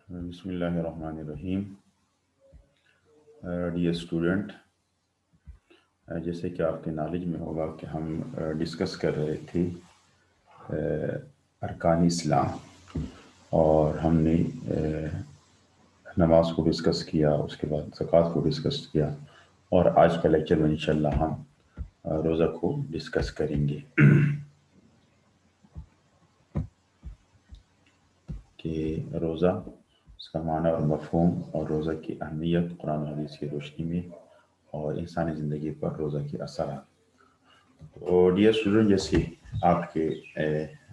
بسم اللہ الرحمن الرحیم. ڈیئر اسٹوڈنٹ، جیسے کہ آپ کے نالج میں ہوگا کہ ہم ڈسکس کر رہے تھے ارکان اسلام، اور ہم نے نماز کو ڈسکس کیا، اس کے بعد زکوٰۃ کو ڈسکس کیا، اور آج کا لیکچر میں انشاءاللہ ہم روزہ کو ڈسکس کریں گے کہ روزہ، اس کا معنی اور مفہوم، اور روزہ کی اہمیت قرآن و حدیث کی روشنی میں، اور انسانی زندگی پر روزہ کے اثرات. تو ڈیئر اسٹوڈنٹ، جیسے آپ کے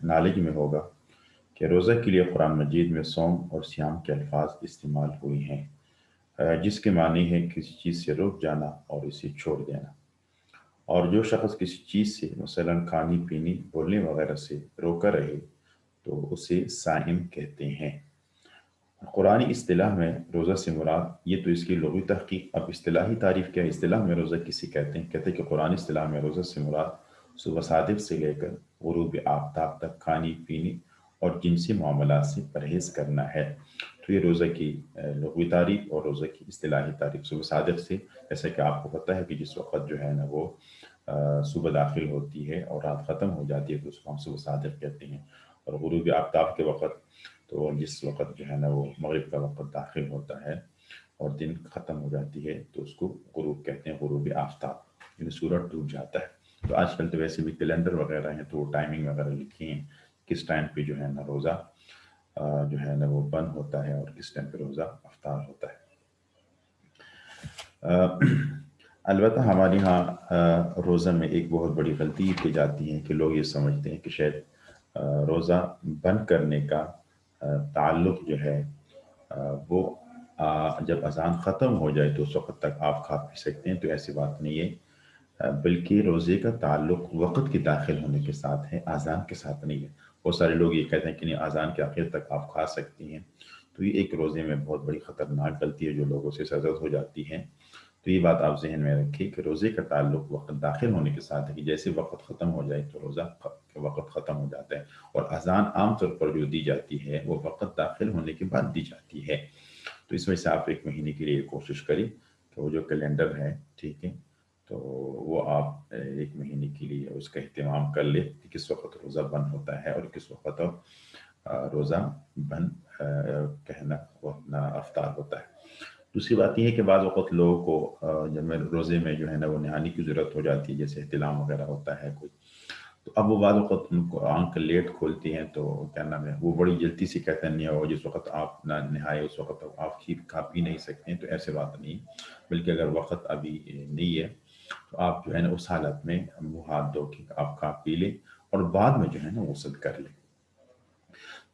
نالج میں ہوگا کہ روزہ کے لیے قرآن مجید میں صوم اور صیام کے الفاظ استعمال ہوئے ہیں، جس کے معنی ہے کسی چیز سے رک جانا اور اسے چھوڑ دینا. اور جو شخص کسی چیز سے مثلا کھانی پینی بولنے وغیرہ سے روکا رہے تو اسے صائم کہتے ہیں. قرآنی اصطلاح میں روزہ سے مراد، یہ تو اس کی لغوی تحقیق. اب اصطلاحی تعریف کیا ہے؟ اصطلاح میں روزہ کسی کہتے ہیں کہ قرآنی اصطلاح میں روزہ سے مراد صبح صادق سے لے کر غروب آفتاب تک کھانی پینی اور جنسی معاملات سے پرہیز کرنا ہے. تو یہ روزہ کی لغوی تعریف اور روزہ کی اصطلاحی تعریف. صبح صادق سے، جیسا کہ آپ کو پتہ ہے کہ جس وقت جو ہے نا وہ صبح داخل ہوتی ہے اور رات ختم ہو جاتی ہے تو اس کو ہم صبح صادق کہتے ہیں. اور غروب آفتاب کے وقت، تو جس وقت جو ہے نا وہ مغرب کا وقت داخل ہوتا ہے اور دن ختم ہو جاتی ہے تو اس کو غروب کہتے ہیں، غروب آفتاب، یعنی سورج ڈوب جاتا ہے. تو آج کل تو ویسے بھی کیلنڈر وغیرہ ہیں تو ٹائمنگ وغیرہ لکھی ہیں کس ٹائم پہ جو ہے نا روزہ جو ہے نا وہ بند ہوتا ہے اور کس ٹائم پہ روزہ افطار ہوتا ہے. البتہ ہمارے ہاں روزہ میں ایک بہت بڑی غلطی کی جاتی ہے کہ لوگ یہ سمجھتے ہیں کہ شاید روزہ بند کرنے کا تعلق جو ہے وہ جب اذان ختم ہو جائے تو اس وقت تک آپ کھا پی سکتے ہیں. تو ایسی بات نہیں ہے، بلکہ روزے کا تعلق وقت کے داخل ہونے کے ساتھ ہے، اذان کے ساتھ نہیں ہے. بہت سارے لوگ یہ کہتے ہیں کہ نہیں، اذان کے آخر تک آپ کھا سکتی ہیں. تو یہ ایک روزے میں بہت بڑی خطرناک غلطی ہے جو لوگوں سے سرزد ہو جاتی ہے. تو یہ بات آپ ذہن میں رکھیں کہ روزے کا تعلق وقت داخل ہونے کے ساتھ ہے، کہ جیسے وقت ختم ہو جائے تو روزہ وقت ختم ہو جاتا ہے. اور اذان عام طور پر جو دی جاتی ہے وہ وقت داخل ہونے کے بعد دی جاتی ہے. تو اس وجہ سے آپ ایک مہینے کے لیے کوشش کریں کہ وہ جو کیلنڈر ہے، ٹھیک ہے، تو وہ آپ ایک مہینے کے لیے اس کا اہتمام کر لیں کہ کس وقت روزہ بند ہوتا ہے اور کس وقت روزہ بند کہنا اپنا افطار ہوتا ہے. دوسری بات یہ ہے کہ بعض وقت لوگوں کو جب میں روزے میں جو ہے نا وہ نہانے کی ضرورت ہو جاتی ہے، جیسے احتلام وغیرہ ہوتا ہے کوئی، تو اب وہ بعض وقت ان کو آنکھ لیٹ کھولتی ہیں تو کیا نام ہے وہ بڑی جلدی سے کہتے ہیں نہیں ہو، جس وقت آپ نہ نہائے اس وقت آپ کھا پی نہیں سکتے ہیں. تو ایسے بات نہیں، بلکہ اگر وقت ابھی نہیں ہے تو آپ جو ہے نا اس حالت میں منہ ہاتھ دھو کے آپ کھا پی لیں اور بعد میں جو ہے نا غسل کر لیں.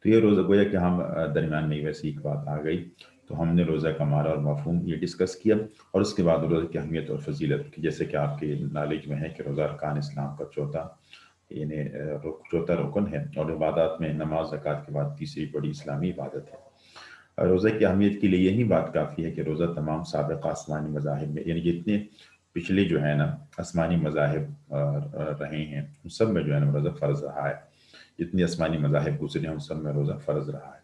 تو یہ روزہ گویا کہ ہم درمیان میں ویسے ایک بات آ گئی تو ہم نے روزہ کا معنی اور مفہوم یہ ڈسکس کیا، اور اس کے بعد روزہ کی اہمیت اور فضیلت کی. جیسے کہ آپ کے نالج میں ہے کہ روزہ ارکان اسلام کا یعنی چوتھا رکن ہے، اور عبادات میں نماز زکوٰۃ کے بعد تیسری بڑی اسلامی عبادت ہے. روزہ کی اہمیت کے لیے یہی بات کافی ہے کہ روزہ تمام سابقہ آسمانی مذاہب میں، یعنی جتنے پچھلے جو ہے نا آسمانی مذاہب رہے ہیں ان سب میں جو ہے نا روزہ فرض رہا ہے. جتنی آسمانی مذاہب گزرے ہیں ان سب میں روزہ فرض رہا ہے،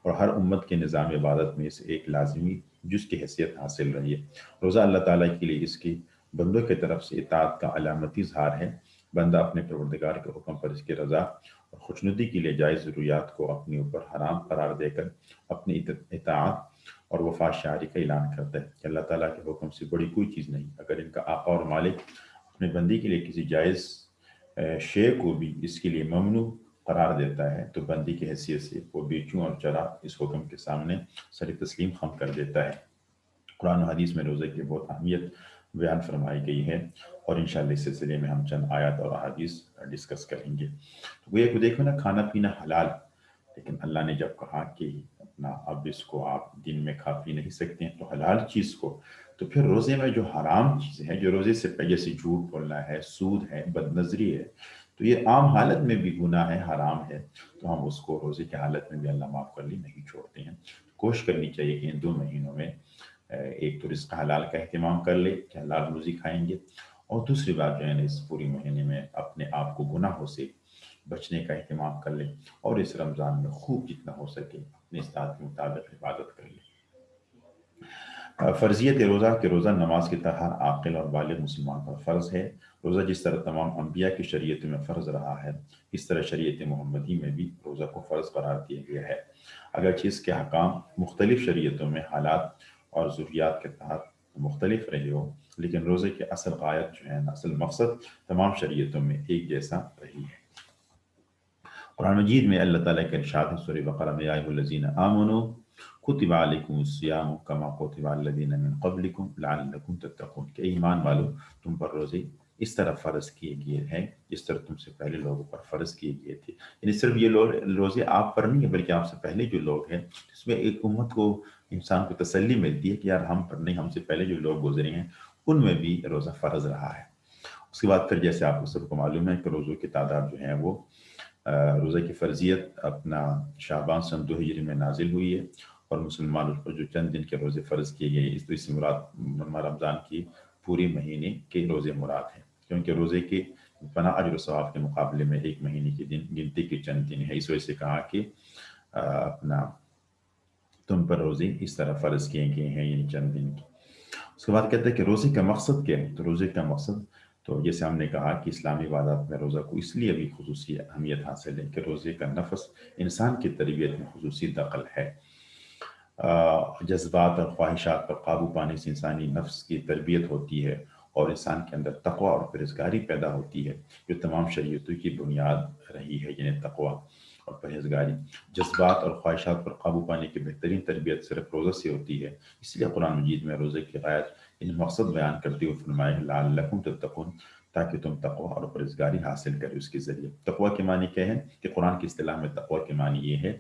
اور ہر امت کے نظام عبادت میں اسے ایک لازمی جز کی حیثیت حاصل رہی ہے. روزہ اللہ تعالیٰ کے لیے اس کی بندوں کی طرف سے اطاعت کا علامتی اظہار ہے. بندہ اپنے پروردگار کے حکم پر اس کی رضا اور خوشنودی کے لیے جائز ضروریات کو اپنے اوپر حرام قرار دے کر اپنی اطاعت اور وفا شعاری کا اعلان کرتا ہے کہ اللہ تعالیٰ کے حکم سے بڑی کوئی چیز نہیں. اگر ان کا آقا اور مالک اپنے بندی کے لیے کسی جائز شے کو بھی اس کے لیے ممنوع قرار دیتا ہے تو بندی کی حیثیت سے وہ بے چوں اور چرا اس حکم کے سامنے سر تسلیم خم کر دیتا ہے. قرآن و حدیث میں روزے کی بہت اہمیت بیان فرمائی گئی ہے، اور انشاءاللہ اس سلسلے میں ہم چند آیات اور احادیث ڈسکس کریں گے. تو وہ ایک دیکھو نا، کھانا پینا حلال، لیکن اللہ نے جب کہا کہ اپنا اب اس کو آپ دن میں کھا پی نہیں سکتے ہیں تو حلال چیز کو، تو پھر روزے میں جو حرام چیزیں ہیں جو روزے سے پہلے، جیسے جھوٹ بولنا ہے، سود ہے، بد نظری ہے، تو یہ عام حالت میں بھی گناہ ہے، حرام ہے. تو ہم اس کو روزے کی حالت میں بھی اللہ معاف کر لی نہیں چھوڑتے ہیں. کوشش کرنی چاہیے کہ ان 2 مہینوں میں ایک تو رزق حلال کا اہتمام کر لے کہ حلال روزی کھائیں گے، اور دوسری بات جو ہے نا اس پوری مہینے میں اپنے آپ کو گناہوں سے بچنے کا اہتمام کر لے اور اس رمضان میں خوب جتنا ہو سکے اپنے استاد کے مطابق عبادت کر لے۔ فرضیت روزہ کہ روزہ نماز کی طرح ہر عاقل اور بالغ مسلمان پر فرض ہے۔ روزہ جس طرح تمام انبیاء کی شریعت میں فرض رہا ہے، اس طرح شریعت محمدی میں بھی روزہ کو فرض قرار دیا گیا ہے، اگرچہ اس کے احکام مختلف شریعتوں میں حالات اور ضروریات کے تحت مختلف رہے ہو، لیکن روزے کی اصل غایت جو ہے، اصل مقصد تمام شریعتوں میں ایک جیسا رہی ہے۔ قرآن مجید میں اللہ تعالیٰ کے ارشاد ہے سورہ بقرہ میں، یا ایھا الذین آمنوا کتب علیکم الصیام کما کتب علی الذین من قبلکم لعلکم تتقون، کہ ایمان والو تم پر روزے اس طرح فرض کیے گئے ہیں جس طرح تم سے پہلے لوگوں پر فرض کیے گئے تھے۔ یعنی صرف یہ روزے آپ پر نہیں ہے، بلکہ آپ سے پہلے جو لوگ ہیں، اس میں ایک امت کو، انسان کو تسلی ملتی ہے کہ یار ہم پر نہیں، ہم سے پہلے جو لوگ گزرے ہیں ان میں بھی روزہ فرض رہا ہے۔ اس کے بعد پھر جیسے آپ کو سب کو معلوم ہے کہ روزوں کی تعداد جو ہے وہ روزہ کی فرضیت اپنا شعبان سن 2 ہجری میں نازل ہوئی ہے، اور مسلمانوں پر جو چند دن کے روزے فرض کیے گئے، اس سے مراد رمضان کی پوری مہینے کے روزے مراد ہیں، کیونکہ روزے کے فنا اجر و ثواب کے مقابلے میں ایک مہینے کی دن گنتی کے چند دن ہے۔ اس وجہ سے کہا کہ اپنا تم پر روزے اس طرح فرض کیے گئے ہیں، یعنی چند دن کی۔ اس کے بعد کہتے ہیں کہ روزے کا مقصد کیا ہے، تو روزے کا مقصد تو جیسے ہم نے کہا کہ اسلامی عبادات میں روزہ کو اس لیے بھی خصوصی اہمیت حاصل ہے کہ روزے کا نفس انسان کی تربیت میں خصوصی دخل ہے۔ جذبات اور خواہشات پر قابو پانے سے انسانی نفس کی تربیت ہوتی ہے اور انسان کے اندر تقوی اور پرہیزگاری پیدا ہوتی ہے، جو تمام شریعتوں کی بنیاد رہی ہے، یعنی تقوی اور پرہیزگاری۔ جذبات اور خواہشات پر قابو پانے کی بہترین تربیت صرف روزہ سے ہوتی ہے، اس لیے قرآن مجید میں روزے کی غایت ان مقصد بیان کرتے ہوئے فرمایا لعلکم تتقون، تاکہ تم تقوی اور پرہیزگاری حاصل کرے اس کے ذریعے۔ تقوی کے معنی کیا ہے کہ قرآن کی اصطلاح میں تقوی کے معنی یہ ہے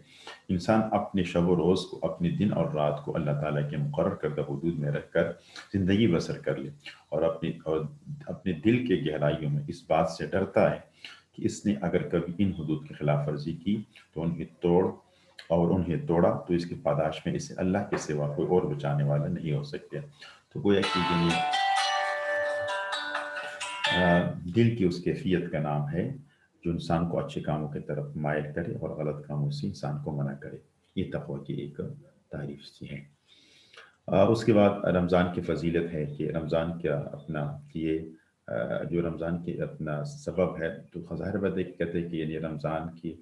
انسان اپنے شب و روز کو، اپنے دن اور رات کو اللہ تعالیٰ کے مقرر کردہ حدود میں رکھ کر زندگی بسر کر لے، اور اپنے دل کے گہرائیوں میں اس بات سے ڈرتا ہے کہ اس نے اگر کبھی ان حدود کی خلاف ورزی کی تو انہیں توڑا تو اس کی پاداش میں اسے اللہ کے سوا کوئی اور بچانے والا نہیں ہو سکتے۔ تو گویا کہ یہ دل کی اس کیفیت کا نام ہے جو انسان کو اچھے کاموں کی طرف مائل کرے اور غلط کاموں سے انسان کو منع کرے۔ یہ تقوی کی ایک تعریف سی ہے۔ اس کے بعد رمضان کی فضیلت ہے کہ رمضان کا اپنا یہ جو رمضان کی اپنا سبب ہے، تو ظاہر بات ہے کہ کہتے ہیں کہ یعنی رمضان کی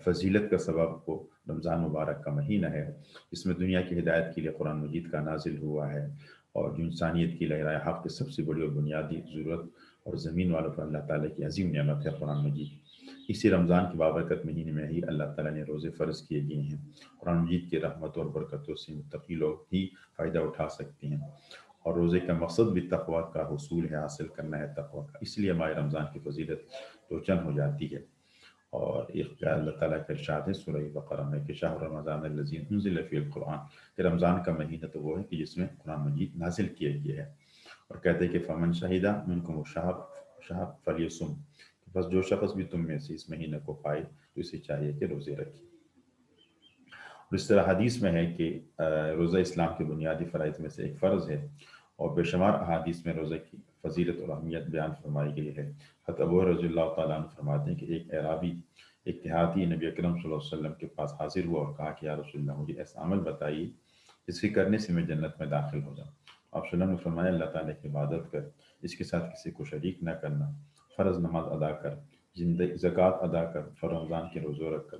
فضیلت کا سبب کو رمضان مبارک کا مہینہ ہے، اس میں دنیا کی ہدایت کے لیے قرآن مجید کا نازل ہوا ہے، اور جو انسانیت کی لہرائے حق کی سب سے بڑی اور بنیادی ضرورت اور زمین والوں پر اللہ تعالیٰ کی عظیم نعمت ہے قرآن مجید۔ اسی رمضان کے بابرکت مہینے میں ہی اللہ تعالیٰ نے روزے فرض کیے گئے ہیں۔ قرآن مجید کی رحمت اور برکتوں سے متقی لوگ ہی فائدہ اٹھا سکتے ہیں، اور روزے کا مقصد بھی تقوی کا حصول ہے، حاصل کرنا ہے تقوی کا، اس لیے ماہ رمضان کی فضیلت روشن ہو جاتی ہے۔ اور ایک اللہ تعالیٰ کا ارشاد ہے سورہ بقرہ میں کہ شہر رمضان الذی انزل فیہ القرآن، کہ رمضان کا مہینہ تو وہ ہے کہ جس میں قرآن مجید نازل کیا گیا ہے، اور کہتے ہیں کہ فمن شہد منکم الشہر فلیصم، بس جو شخص بھی تم میں سے اس مہینہ کو پائے تو اسے چاہیے کہ روزے رکھے۔ اور اس طرح حدیث میں ہے کہ روزہ اسلام کے بنیادی فرائض میں سے ایک فرض ہے، اور بے شمار احادیث میں روزہ کی فضیلت اور اہمیت بیان فرمائی گئی ہے۔ حضرت ابو رضی اللہ تعالیٰ عنہ فرماتے ہیں کہ ایک اعرابی، ایک دیہاتی نبی اکرم صلی اللہ علیہ وسلم کے پاس حاضر ہوا اور کہا کہ یا رسول اللہ، مجھے ایسا عمل بتائیے جس کے کرنے سے میں جنت میں داخل ہو جاؤں۔ آپ صلی اللہ علیہ وسلم نے فرمایا اللہ تعالیٰ کی عبادت کر، اس کے ساتھ کسی کو شریک نہ کرنا، فرض نماز ادا کر، زکوٰۃ ادا کر، اور رمضان کے روزے رکھ کر۔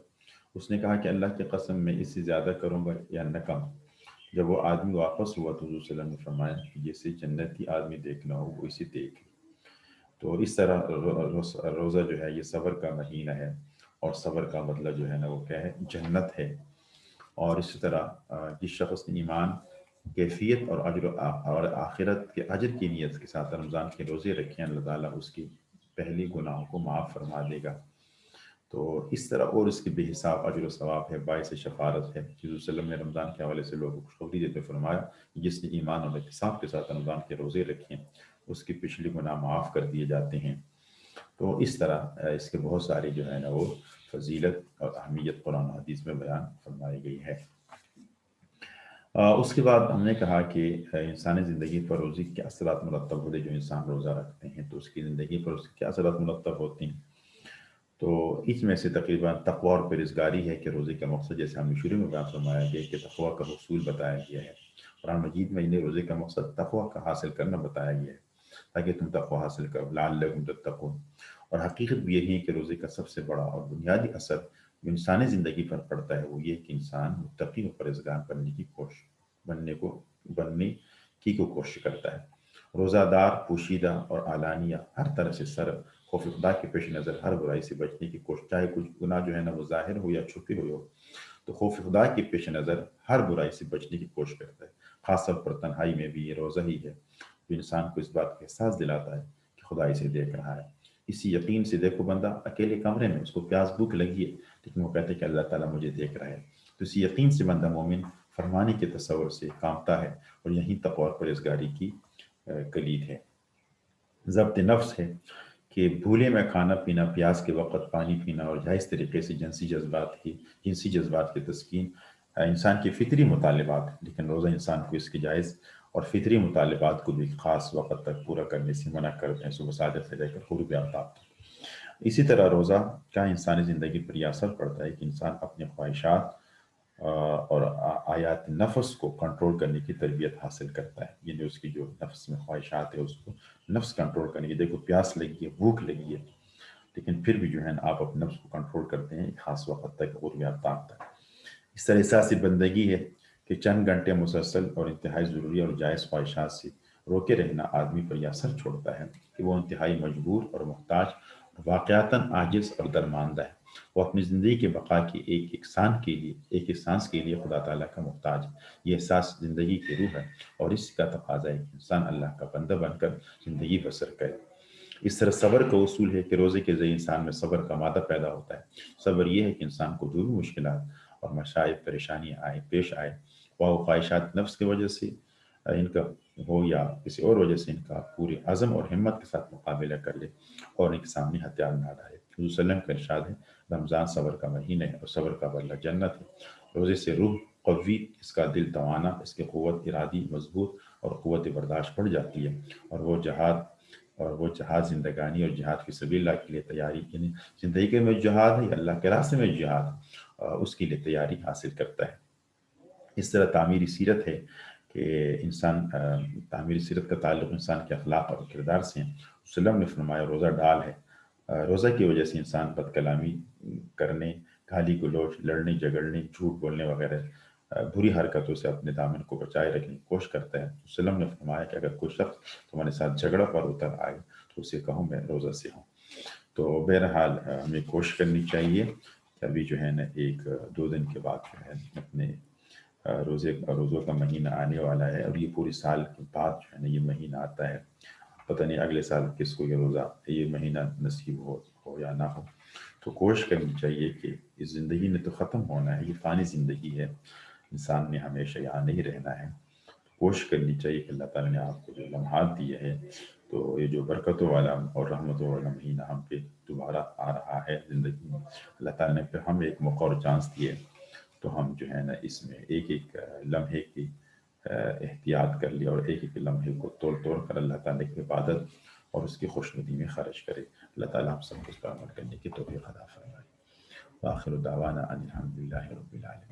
اس نے کہا کہ اللہ کی قسم میں اس سے زیادہ کروں گا یا نہ کم۔ جب وہ آدمی واپس ہوا تو حضور صلی اللہ علیہ وسلم نے فرمایا کہ جسے جنتی آدمی دیکھنا ہو وہ اسے دیکھ۔ تو اس طرح روزہ جو ہے یہ صبر کا مہینہ ہے، اور صبر کا مطلب جو ہے نا وہ کیا ہے، جنت ہے۔ اور اسی طرح جس شخص نے ایمان، کیفیت اور آخرت کے اجر کی نیت کے ساتھ رمضان کے روزے رکھیں، اللہ تعالیٰ اس کی پہلی گناہوں کو معاف فرما دے گا۔ تو اس طرح اور اس کے بے حساب اجر و ثواب ہے، باعث شفاعت ہے۔ حضور صلی اللہ علیہ وسلم نے رمضان کے حوالے سے لوگوں کو خوشخبری دیتے فرمایا کہ جس نے ایمان اور احتساب کے ساتھ رمضان کے روزے رکھے اس کے پچھلے گناہ معاف کر دیے جاتے ہیں۔ تو اس طرح اس کے بہت ساری جو ہے نا وہ فضیلت اور اہمیت قرآن و حدیث میں بیان فرمائی گئی ہے۔ اس کے بعد ہم نے کہا کہ انسانی زندگی پر روزے کے اثرات مرتب ہوتے، جو انسان روزہ رکھتے ہیں تو اس کی زندگی پر اس کے کیا اثرات مرتب ہوتے ہیں۔ تو اس میں سے تقریباً تقوی اور پرہیزگاری ہے کہ روزے کا مقصد، جیسے ہم نے شروع میں بیان فرمایا گیا کہ تقوی کا حصول بتایا گیا ہے قرآن مجید میں، انہیں روزے کا مقصد تقوی کا حاصل کرنا بتایا گیا ہے تاکہ تم تقوی حاصل کرو لعلکم تتقون۔ اور حقیقت بھی یہی ہے کہ روزے کا سب سے بڑا اور بنیادی اثر جو انسانی زندگی پر پڑتا ہے وہ یہ کہ انسان متقی و پرہیزگار بننے کی کوشش کرتا ہے۔ روزہ دار پوشیدہ اور علانیہ ہر طرح سے خوف خدا کے پیش نظر ہر برائی سے بچنے کی کوشش، چاہے کچھ گناہ جو ہے نا وہ ظاہر ہو یا چھپے ہوئے ہو، تو خوف خدا کے پیش نظر ہر برائی سے بچنے کی کوشش کرتا ہے۔ خاص طور پر تنہائی میں بھی یہ روزہ ہی ہے جو انسان کو اس بات کا احساس دلاتا ہے کہ خدا اسے دیکھ رہا ہے۔ اسی یقین سے دیکھو بندہ اکیلے کمرے میں، اس کو پیاس بھوک لگی ہے لیکن وہ کہتے ہے کہ اللہ تعالیٰ مجھے دیکھ رہا ہے، تو اسی یقین سے بندہ مومن فرمانے کے تصور سے کامتا ہے، اور یہی تقوی اور پرہیزگاری کی کلید ہے۔ ضبط نفس ہے کہ بھولے میں کھانا پینا، پیاس کے وقت پانی پینا، اور جائز طریقے سے جنسی جذبات کی تسکین انسان کے فطری مطالبات ہیں، لیکن روزہ انسان کو اس کے جائز اور فطری مطالبات کو بھی خاص وقت تک پورا کرنے سے منع کرتے ہیں، صبح صادق سے لے کر غروب آفتاب۔ اسی طرح روزہ کا انسانی زندگی پر یہ اثر پڑتا ہے کہ انسان اپنے خواہشات اور آیات نفس کو کنٹرول کرنے کی تربیت حاصل کرتا ہے، یعنی اس کی جو نفس میں خواہشات ہے اس کو نفس کنٹرول کرنے کی۔ دیکھو پیاس لگی ہے، بھوک لگی ہے، لیکن پھر بھی جو ہے نا آپ اپنے نفس کو کنٹرول کرتے ہیں ایک خاص وقت تک، غروب آفتاب تک۔ اس طرح احساسی بندگی ہے کہ چند گھنٹے مسلسل اور انتہائی ضروری اور جائز خواہشات سے روکے رہنا آدمی پر یہ اثر چھوڑتا ہے کہ وہ انتہائی مجبور اور محتاج، واقعتاً عاجز اور درماندہ ہے۔ وہ اپنی زندگی کے بقا کی ایک سانس کے لیے خدا تعالیٰ کا محتاج ہے۔ یہ احساس زندگی کی روح ہے، اور اس کا تقاضا ہے کہ انسان اللہ کا بندہ بن کر زندگی بسر کرے۔ اس طرح صبر کا اصول ہے کہ روزے کے ذریعے انسان میں صبر کا مادہ پیدا ہوتا ہے۔ صبر یہ ہے کہ انسان کو جو بھی مشکلات اور مصائب پریشانیاں پیش آئے، وہ خواہشات نفس کی وجہ سے ان کا ہو یا کسی اور وجہ سے، ان کا پورے عزم اور ہمت کے ساتھ مقابلہ کر لے اور ان کے سامنے ہتھیار نہ ڈالے۔ حضور صلی اللہ علیہ وسلم کا ارشاد ہے، رمضان صبر کا مہینہ ہے اور صبر کا بدلہ جنت ہے۔ روزے سے روح قوی، اس کا دل توانا، اس کی قوت ارادی مضبوط اور قوت برداشت بڑھ جاتی ہے، اور وہ جہاد زندگانی اور جہاد فی سبیل اللہ کے لیے تیاری، یعنی زندگی میں جہاد ہے، اللہ کے راستے میں جہاد، اس کے لیے تیاری حاصل کرتا ہے۔ اس طرح تعمیری سیرت ہے کہ تعمیری سیرت کا تعلق انسان کے اخلاق اور کردار سے ہے۔ وسلم نے فرمایا روزہ ڈال ہے، روزہ کی وجہ سے انسان بد کلامی کرنے، گالی گلوچ، لڑنے جھگڑنے، جھوٹ بولنے وغیرہ بری حرکتوں سے اپنے دامن کو بچائے رکھنے کی کوشش کرتا ہے۔ وسلم نے فرمایا کہ اگر کوئی شخص تمہارے ساتھ جھگڑا پر اتر آئے تو اسے کہو میں روزہ سے ہوں۔ تو بہرحال ہمیں کوشش کرنی چاہیے کہ ابھی جو ہے نا 1-2 دن کے بعد جو ہے اپنے روزوں کا مہینہ آنے والا ہے، اور یہ پورے سال کے بعد جو ہے نا یہ مہینہ آتا ہے۔ پتہ نہیں اگلے سال کس کو یہ مہینہ نصیب ہو یا نہ ہو۔ تو کوشش کرنی چاہیے کہ اس زندگی نے تو ختم ہونا ہے، یہ فانی زندگی ہے، انسان نے ہمیشہ یہاں نہیں رہنا ہے۔ کوشش کرنی چاہیے کہ اللہ تعالیٰ نے آپ کو جو لمحات دیے ہیں، تو یہ جو برکتوں والا اور رحمتوں والا مہینہ ہم پہ دوبارہ آ رہا ہے زندگی میں، اللہ تعالیٰ نے پھر ہم ایک موقع اور چانس دیے، تو ہم جو ہے نا اس میں ایک ایک لمحے کی احتیاط کر لیا، اور ایک ایک لمحے کو توڑ توڑ کر اللہ تعالیٰ کی عبادت اور اس کی خوشنودی میں خرچ کرے۔ اللہ تعالیٰ ہم سب کو اس پر عمل کرنے کی توفیق عطا فرمائے۔ وآخر دعوانا ان الحمد للہ رب العالمین۔